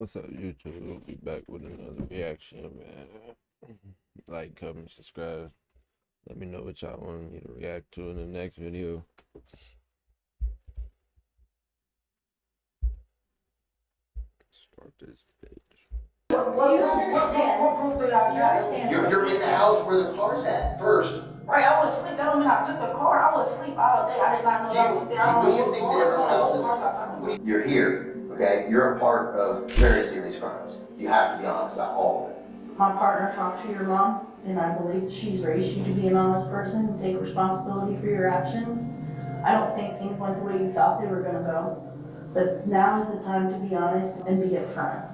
What's up, YouTube? We'll be back with another reaction, man. Like, comment, subscribe. Let me know what y'all want me to react to in the next video. Start this page. Well, you understand. What proof do y'all got? You're in the house where the car's at first. Right, I was asleep. That don't mean I took the car. I was asleep all day. I did not know that was there. What do you think that everyone else is? You're here, okay? You're a part of very serious crimes. You have to be honest about all of it. My partner talked to your mom, and I believe she's raised you to be an honest person and take responsibility for your actions. I don't think things went the way you thought they were going to go, but now is the time to be honest and be upfront.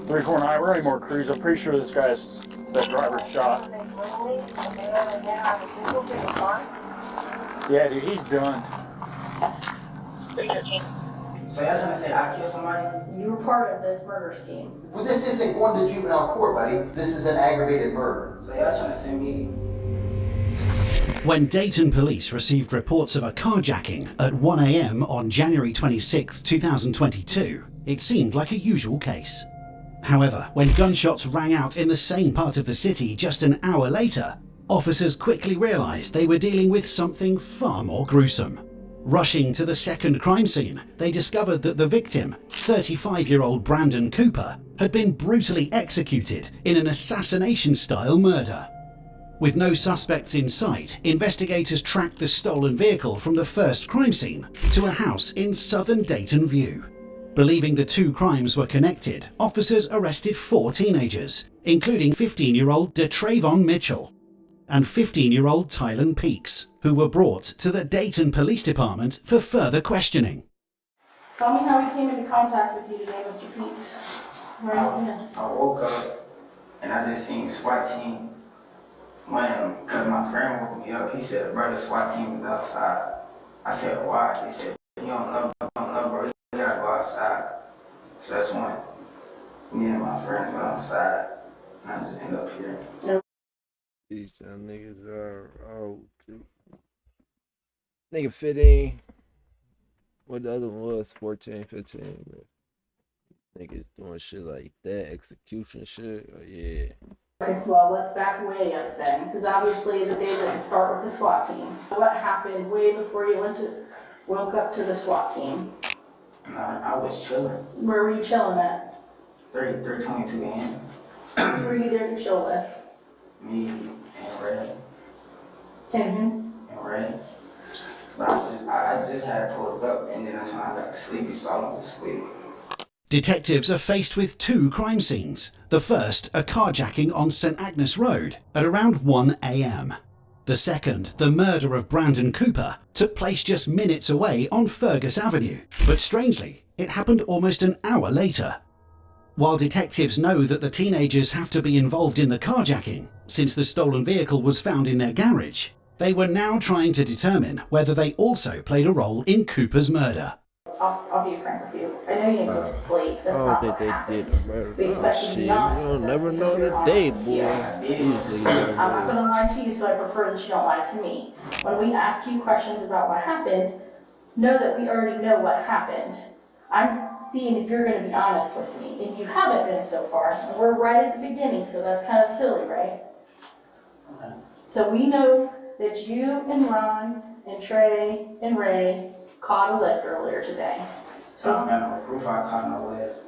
349, we're any more crews. I'm pretty sure this guy's that driver's shot. Yeah, dude, he's done. So y'all trying to say I killed somebody? You were part of this murder scheme. Well, this isn't going to juvenile court, buddy. This is an aggravated murder. So y'all trying to send me? When Dayton police received reports of a carjacking at 1 a.m. on January 26, 2022, it seemed like a usual case. However, when gunshots rang out in the same part of the city just an hour later, officers quickly realized they were dealing with something far more gruesome. Rushing to the second crime scene, they discovered that the victim, 35-year-old Brandon Cooper, had been brutally executed in an assassination-style murder. With no suspects in sight, investigators tracked the stolen vehicle from the first crime scene to a house in southern Dayton View. Believing the two crimes were connected, officers arrested 4 teenagers, including 15-year-old DeTravon Mitchell and 15-year-old Tylen Peaks, who were brought to the Dayton Police Department for further questioning. Tell me how he came into contact with you today, Mr. Peaks. I woke up and I just seen SWAT team. Cause my friend woke me up, he said, "Bro, the SWAT team is outside." I said, "Why?" He said, "You don't know, bro. You gotta go outside." So that's when me and my friends went outside, and I just ended up here. These young niggas are out, too. Nigga 15. What the other one was, 14, 15, bro. Niggas doing shit like that, execution shit. Oh, yeah. Well, let's back way up then, because obviously the day that you start with the SWAT team. What happened way before you woke up to the SWAT team? I was chilling. Where were you chilling at? 3:22 a.m. Who were you there to chill with? Me and Ray. Mm-hmm. And Ray. But I just had pulled up, and then that's when I got sleepy, so I went to sleep. Detectives are faced with 2 crime scenes. The first, a carjacking on St. Agnes Road at around 1 a.m. The second, the murder of Brandon Cooper, took place just minutes away on Fergus Avenue. But strangely, it happened almost an hour later. While detectives know that the teenagers have to be involved in the carjacking, since the stolen vehicle was found in their garage, they were now trying to determine whether they also played a role in Cooper's murder. I'll be frank with you. I know you didn't go to sleep. That's I not don't what think happened. they did a murder. We expect you to Shit, be you honest don't with never us. know You're the honest day, with boy. us. Usually, I'm not going to lie to you, so I prefer that you don't lie to me. When we ask you questions about what happened, know that we already know what happened. I'm seeing if you're going to be honest with me, and you haven't been so far. And we're right at the beginning, so that's kind of silly, right? Okay. So we know that you and Ron and Trey and Ray caught a lift earlier today. So I don't got no proof I caught no lift.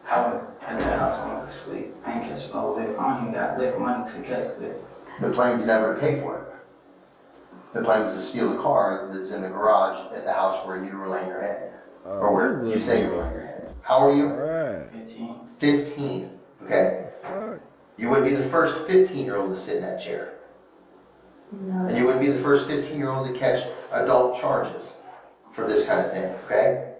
I was at the house, I went to sleep. I ain't catch no lift. I don't even got lift money to catch lift. The plan was never to pay for it. The plan was to steal the car that's in the garage at the house where you were laying your head. Or where you say you were laying your head. How old are you? Alright. 15. 15, okay? Alright. You wouldn't be the first 15-year-old to sit in that chair. No. And you wouldn't be the first 15-year-old to catch adult charges for this kind of thing, okay?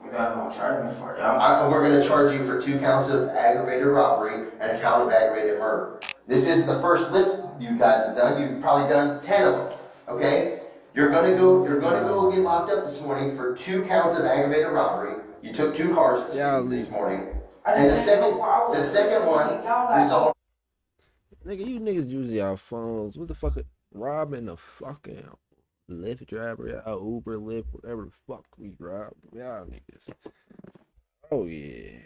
You guys gonna charge me for it, y'all? We're going to charge you for 2 counts of aggravated robbery and a count of aggravated murder. This isn't the first lift you guys have done. You've probably done 10 of them, okay? You're gonna go get locked up this morning for 2 counts of aggravated robbery. You took 2 cars this morning. And the second one resolved. Nigga, you niggas use y'all phones. What the fuck? Robbing a fucking Lyft driver, y'all Uber, Lyft, whatever the fuck we rob. Y'all niggas. Oh, yeah.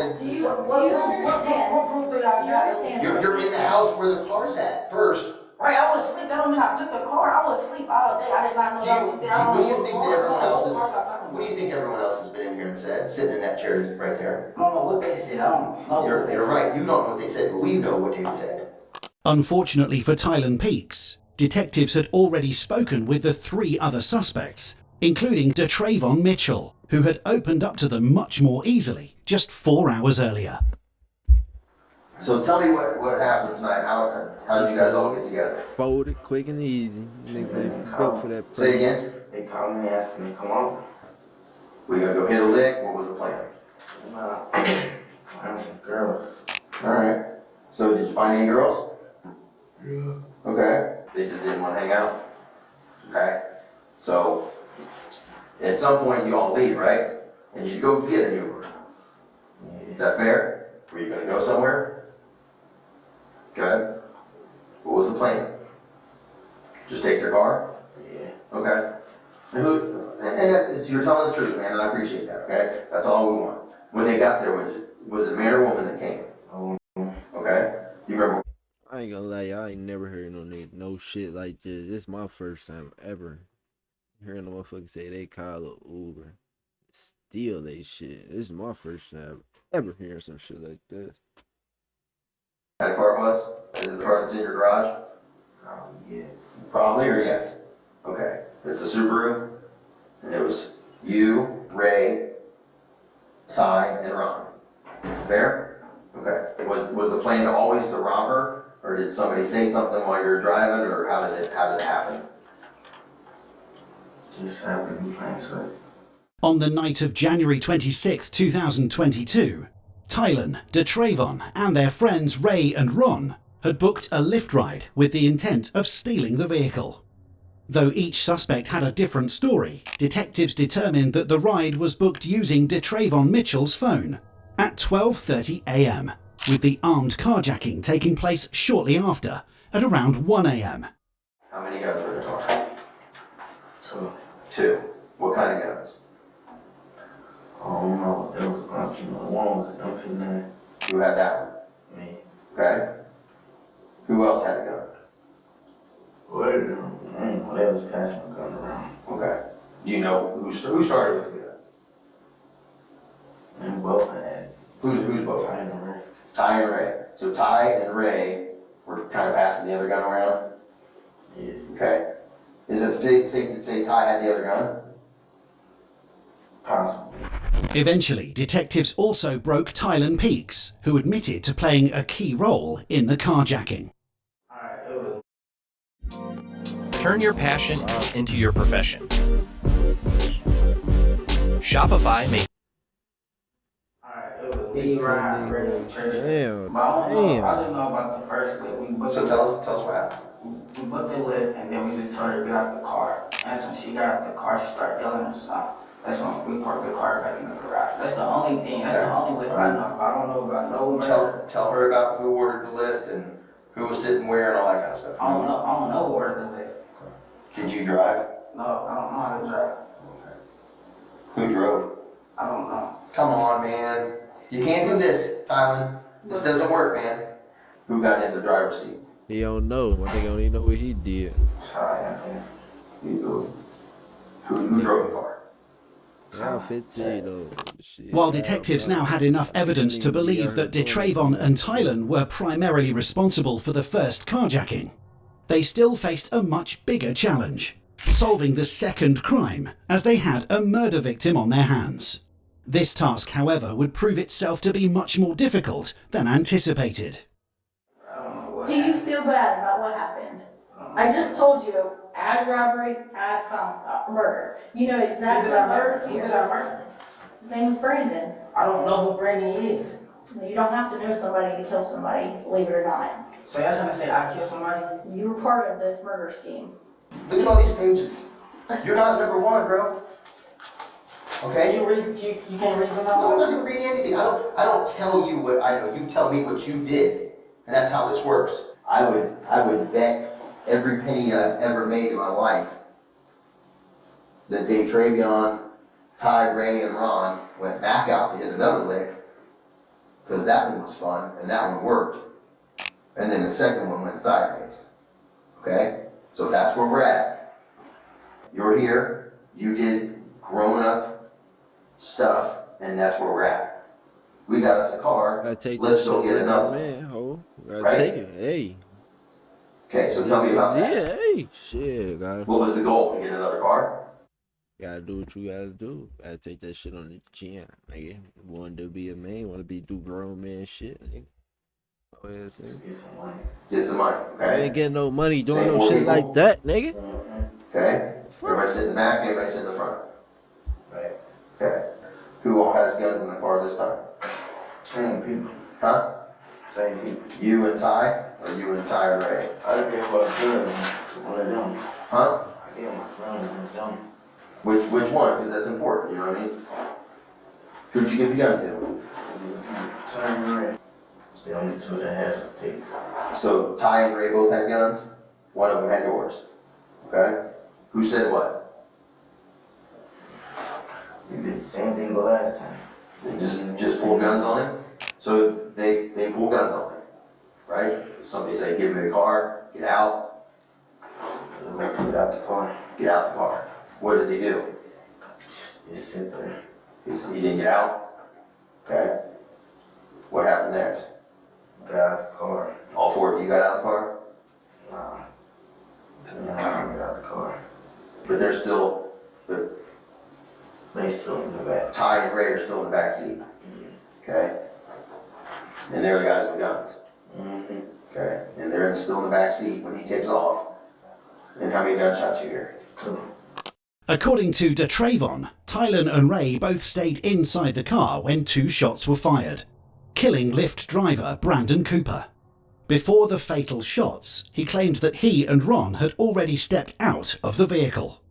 Do you understand? What proof do y'all You got? understand? You're in the house where the car's at first. Right, I was asleep. That don't mean I took the car. I was asleep all day. I did not know y'all was there. What do you think that everyone else is? What cars y'all talking What do you think everyone else has been in here and said, sitting in that chair right there? I don't know what they said. I don't know what they You're said. right. You don't know what they said, but we know what they said. Unfortunately for Tylen Peaks, detectives had already spoken with the 3 other suspects, including DeTravon Mitchell, who had opened up to them much more easily just 4 hours earlier. So tell me what happened tonight. How did you guys all get together? Folded, quick and easy. Niggas built for that. Say again. They called me and asked me to come on. We gonna go hit a lick? What was the plan? Nah, I some girls. All right. So did you find any girls? Yeah. Okay. They just didn't want to hang out. Okay. So at some point you all leave, right? And you go get an Uber. Is that fair? Were you gonna go somewhere? Okay. What was the plan? Just take their car? Yeah. Okay. And you're telling the truth, man, and I appreciate that, okay? That's all we want. When they got there, was it a man or woman that came? Okay? You remember? I ain't gonna lie, y'all ain't never heard no shit like this. This my first time ever hearing a motherfucker say they call a Uber, steal they shit. This is my first time ever hearing some shit like this. What kind of car it was? Is it the car that's in your garage? Yeah. Probably, or yes? Okay. It's a Subaru, and it was you, Ray, Ty, and Ron. Fair? Okay. Was the plan to always to rob her, or did somebody say something while you were driving, or how did it happen? Just happened in plain sight. On the night of January 26, 2022, Tylen, DeTravon, and their friends Ray and Ron had booked a Lyft ride with the intent of stealing the vehicle. Though each suspect had a different story, detectives determined that the ride was booked using DeTravon Mitchell's phone at 12:30 a.m, with the armed carjacking taking place shortly after at around 1 a.m. How many guns were in the car? 2. 2. What kind of guns? I don't know. There was one was MP9. Who had that Me. one? Okay. Who else had a gun? Where? They was passing my gun around. Okay. Do you know who started with you? And both had. Who's both? Ty and Ray. Ty and Ray. So Ty and Ray were kind of passing the other gun around? Yeah. Okay. Is it safe to say Ty had the other gun? Possible. Eventually, detectives also broke Tylen Peaks, who admitted to playing a key role in the carjacking. Alright, it was. Turn your passion into your profession. Shopify makes Alright, it was me, Ryan, Ray, and Church. Damn, But I don't know. damn. I just know about the first lift. We booked So tell us what happened. We booked the lift and then we just told her to get out the car. And that's when she got out the car, she started yelling and stuff. That's when we parked the car back in the garage. That's the only thing. That's the only lift I know. I don't know about no murder. Tell her about who ordered the lift and who was sitting where and all that kind of stuff. I don't know who ordered the lift. Did you drive? No, I don't know how to drive. Who drove? I don't know. Come on, man. You can't do this, Tylen. This doesn't work, man. Who got in the driver's seat? He don't know. I think I don't even know what he did. Ty, Who drove the car? Y'all 15 though. Shit. While detectives now had enough evidence to believe that DeTravon and Tylen were primarily responsible for the first carjacking, they still faced a much bigger challenge: solving the second crime, as they had a murder victim on their hands. This task, however, would prove itself to be much more difficult than anticipated. Do you feel bad about what happened? I just told you, add robbery, add murder. You know exactly Who did I what murder? happened Who here. did I murder? His name is Brandon. I don't know who Brandon is. You don't have to know somebody to kill somebody, believe it or not. So y'all trying to say I killed somebody? You were part of this murder scheme. Look at all these pages. You're not number one, bro. Can Okay? you read? You can't read them No, I'm all? not gonna read anything. I don't tell you what I know. You tell me what you did, and that's how this works. I would bet every penny I've ever made in my life that DeTravon, Ty, Ray, and Ron went back out to hit another lick because that one was fun and that one worked. And then the second one went sideways. Okay? So that's where we're at. You're here, you did grown-up stuff, and that's where we're at. We got us a car, Gotta take let's that go shit get like another a one. man, ho. Gotta Right? take it. Hey. Okay, so tell me about that. Yeah, hey. Shit, gotta What was the goal? To get another car? do what you gotta do. Gotta take that shit on the chin, nigga. Wanted to be a man, wanna do grown man shit, nigga. Oh, yeah, nigga. Get some money. Get some money, I okay? ain't getting no money doing Same no for shit people. like that, nigga. Okay? Everybody sit in the back, everybody sit in the front. Right. Okay. Who all has guns in the car this time? Same people. Huh? Same people. You and Ty, or you and Ty and Ray? I gave my friend one of them. Huh? I gave my friend one of them. Which one? Because that's important, you know what I mean? Who'd you give the gun to? It was Time Ray. The only two that had sticks. So Ty and Ray both had guns? One of them had doors. Okay? Who said what? We did the same thing the last time. They just pulled guns on him? So they pulled guns on him, right? Somebody say, give me the car, get out, Get out the car. get out the car. What does he do? Just sit there. He didn't get out? Okay. What happened next? Got out the car. All four of you got out of the car? Nah. I didn't get out the car. But they're still, They still in the back. Ty and Ray are still in the back seat. Okay? And they're the guys with guns. Mm-hmm. Okay? And they're still in the back seat when he takes off. And how many gunshots you hear? 2. According to DeTravon, Tylen and Ray both stayed inside the car when 2 shots were fired, killing Lyft driver Brandon Cooper. Before the fatal shots, he claimed that he and Ron had already stepped out of the vehicle.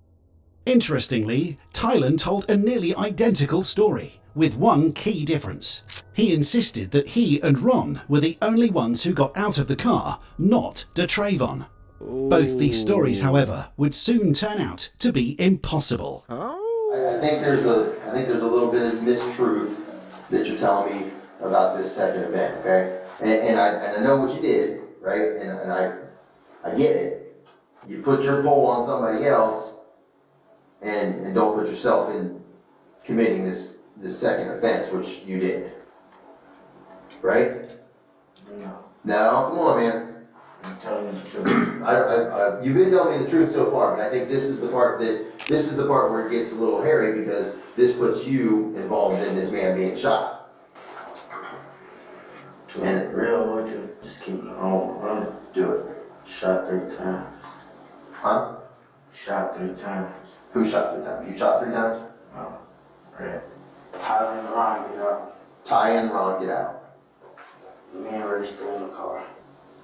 Interestingly, Tylen told a nearly identical story, with one key difference. He insisted that he and Ron were the only ones who got out of the car, not DeTravon. Both these stories, however, would soon turn out to be impossible. I think there's a little bit of mistruth that you're telling me about this second event, okay? And I know what you did, right? And I get it. You put your pole on somebody else and don't put yourself in committing this second offense, which you did. Right? No. No, come on, man. I'm telling you the truth. You've been telling me the truth so far, but I think this is the part where it gets a little hairy because this puts you involved in this man being shot. To be real with you, just keep it on running. Do it. Shot 3 times. Huh? Shot 3 times. Who shot 3 times? You shot 3 times? No. Right. Tyler and Ron get out. Ty and Ron get out. Me and Ray still in the car.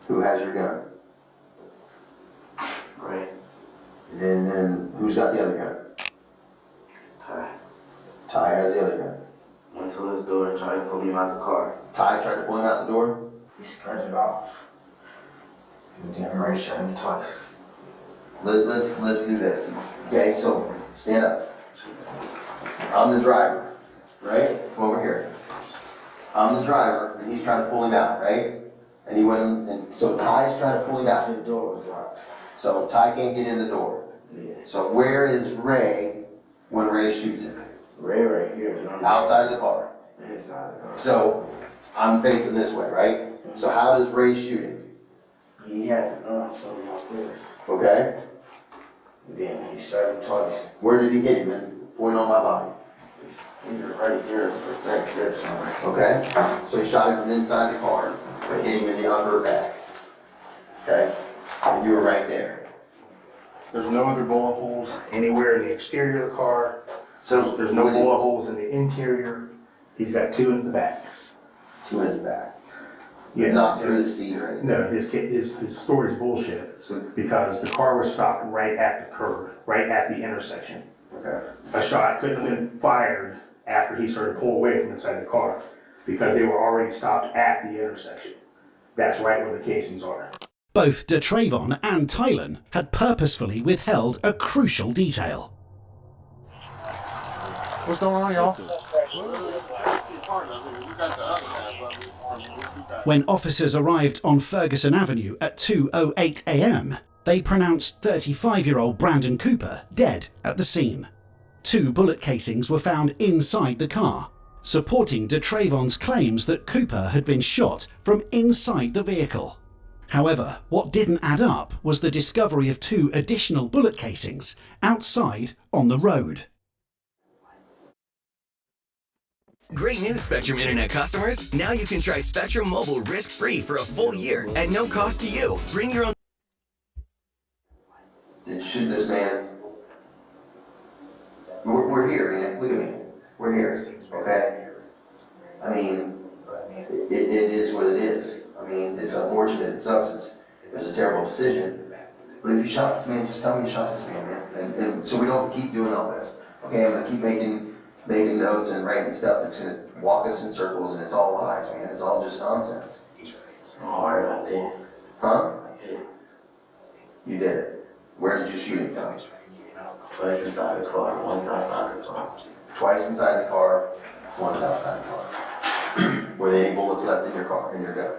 Who has your gun? Right. And then who's got the other gun? Ty. Ty has the other gun. Went to his door and tried to pull me out the car. Ty tried to pull him out the door. He scared it off. And then Ray shot him twice. Let's do this. Okay, so stand up. I'm the driver, right? Come over here. I'm the driver, and he's trying to pull him out, right? And he went, and so Ty's trying to pull him out. His door was locked. So Ty can't get in the door. Yeah. So where is Ray when Ray shoots him? Ray right here. So I'm Outside of the car. inside the car. So I'm facing this way, right? So how does Ray shoot him? He had the gun something like this. Okay? And then he shot him twice. Where did he hit him? And point on my body. He was right here, right there somewhere. Okay? So he shot him from inside the car, but hit him in the upper back. Okay? And you were right there. There's no other bullet holes anywhere in the exterior of the car. So There's no what did- bullet holes in the interior. He's got 2 in the back. 2 in his back. Yeah. Not through the seat or anything. No, his story is bullshit. So, Because the car was stopped right at the curb, right at the intersection. okay. A shot couldn't have been fired after he started to pull away from inside the car because they were already stopped at the intersection. That's right where the casings are. Both DeTravon and Tylen had purposefully withheld a crucial detail. What's going on, y'all? You got the other half of it. When officers arrived on Ferguson Avenue at 2:08 a.m, they pronounced 35-year-old Brandon Cooper dead at the scene. 2 bullet casings were found inside the car, supporting DeTravon's claims that Cooper had been shot from inside the vehicle. However, what didn't add up was the discovery of 2 additional bullet casings outside on the road. Great news, Spectrum Internet customers. Now you can try Spectrum Mobile risk-free for a full year at no cost to you. Bring your own. Shoot this man. We're here, man. Look at me. We're here, okay? I mean, it is what it is. I mean, it's unfortunate. It sucks. It was a terrible decision. But if you shot this man, just tell me you shot this man, man. And so we don't keep doing all this. Okay, I'm gonna keep making notes and writing stuff that's gonna walk us in circles, and it's all lies, man. It's all just nonsense. Hard, I did. Huh? I did. You did it. Where did you shoot him from? Twice inside the car, once outside the car. Twice inside the car, once outside the car. Were there any bullets left in your car, in your gun?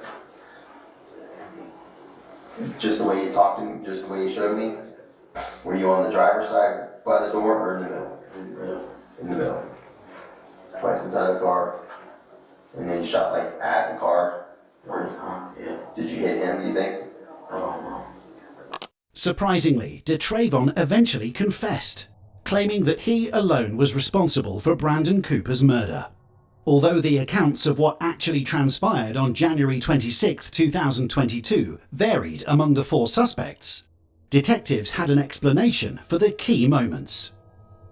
Just the way you talked to me, just the way you showed me? Were you on the driver's side by the door or in the middle? In the middle. Twice inside the car. And then you shot like at the car. One time, yeah. Did you hit him, do you think? I don't know. Surprisingly, DeTravon eventually confessed, claiming that he alone was responsible for Brandon Cooper's murder. Although the accounts of what actually transpired on January 26, 2022 varied among the 4 suspects, detectives had an explanation for the key moments.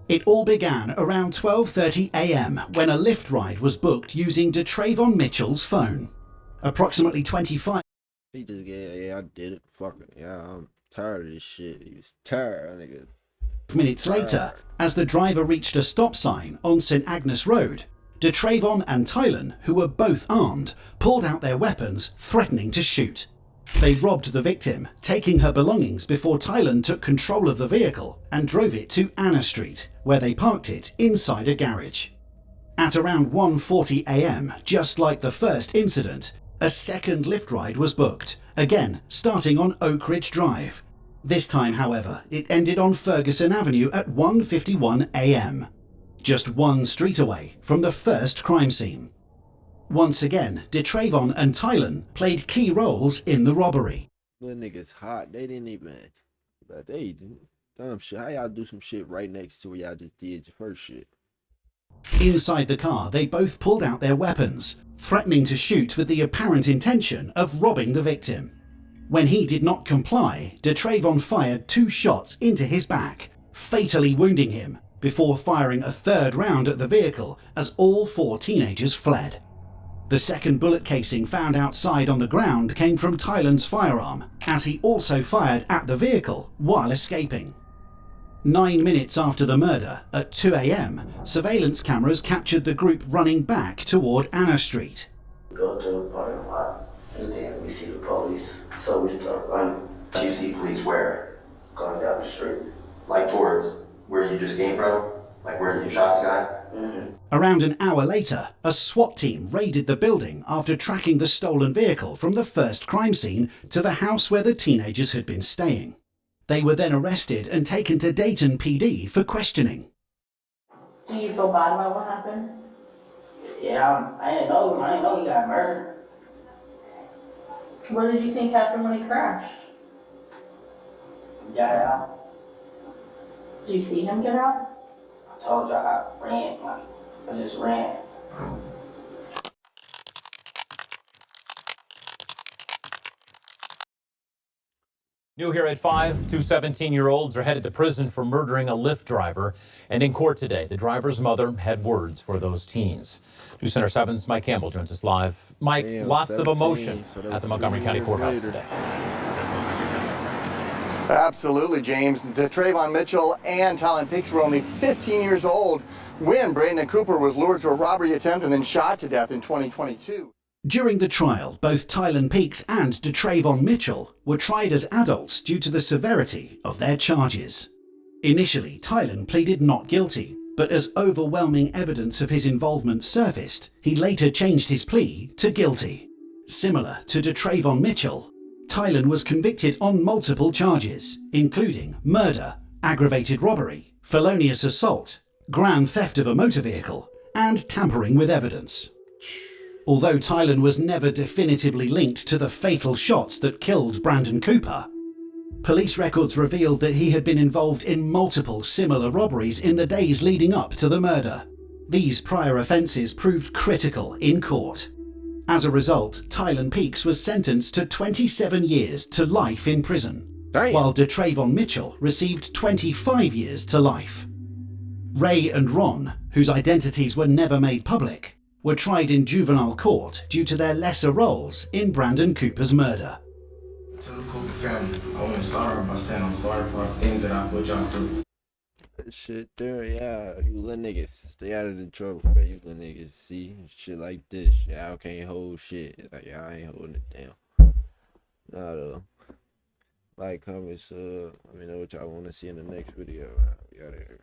It all began around 12:30 a.m. when a Lyft ride was booked using DeTravon Mitchell's phone. Approximately 25 He just yeah, I did it. Fuck it. Yeah, I'm tired of this shit. He was tired, nigga. minutes later, as the driver reached a stop sign on St. Agnes Road, DeTravon and Tylen, who were both armed, pulled out their weapons, threatening to shoot. They robbed the victim, taking her belongings before Tylen took control of the vehicle and drove it to Anna Street, where they parked it inside a garage. At around 1:40 a.m, just like the first incident, a second Lyft ride was booked, again starting on Oak Ridge Drive. This time, however, it ended on Ferguson Avenue at 1:51 a.m, just 1 street away from the first crime scene. Once again, DeTravon and Tylen played key roles in the robbery. Little niggas hot. They didn't even. But they dumb shit. How y'all do some shit right next to where y'all just did your first shit? Inside the car, they both pulled out their weapons, threatening to shoot with the apparent intention of robbing the victim. When he did not comply, DeTravon fired 2 shots into his back, fatally wounding him, before firing a 3rd round at the vehicle as all 4 teenagers fled. The second bullet casing found outside on the ground came from Tylen's firearm, as he also fired at the vehicle while escaping. 9 minutes after the murder, at 2 a.m, surveillance cameras captured the group running back toward Anna Street. Go to the parking lot, and then we see the police, so we start running. You see police where? Going down the street. Like towards where you just came from? Like where you shot the guy? Around an hour later, a SWAT team raided the building after tracking the stolen vehicle from the first crime scene to the house where the teenagers had been staying. They were then arrested and taken to Dayton PD for questioning. Do you feel bad about what happened? Yeah, I didn't know he got murdered. What did you think happened when he crashed? He got out. Did you see him get out? I told you I ran, I just ran. New here at 5, 2 17-year-olds are headed to prison for murdering a Lyft driver. And in court today, the driver's mother had words for those teens. News Center 7's Mike Campbell joins us live. Mike, Damn, lots of 17, emotion so that at was the 2 Montgomery County years Courthouse later. today. Absolutely, James. DeTravon Mitchell and Tylen Peaks were only 15 years old when Brandon Cooper was lured to a robbery attempt and then shot to death in 2022. During the trial, both Tylen Peaks and DeTravon Mitchell were tried as adults due to the severity of their charges. Initially, Tylen pleaded not guilty, but as overwhelming evidence of his involvement surfaced, he later changed his plea to guilty. Similar to DeTravon Mitchell, Tylen was convicted on multiple charges, including murder, aggravated robbery, felonious assault, grand theft of a motor vehicle, and tampering with evidence. Although Tylen was never definitively linked to the fatal shots that killed Brandon Cooper, police records revealed that he had been involved in multiple similar robberies in the days leading up to the murder. These prior offences proved critical in court. As a result, Tylen Peaks was sentenced to 27 years to life in prison, while DeTravon Mitchell received 25 years to life. Ray and Ron, whose identities were never made public, were tried in juvenile court due to their lesser roles in Brandon Cooper's murder. To the Cooper family, I want to start off by saying I'm sorry for the things that I put y'all through. That shit there, yeah. You little niggas, stay out of the trouble, bro. You little niggas see shit like this. Y'all can't hold shit. Like, y'all ain't holding it down. Nah, like, comment, let me know what y'all want to see in the next video. We out of here.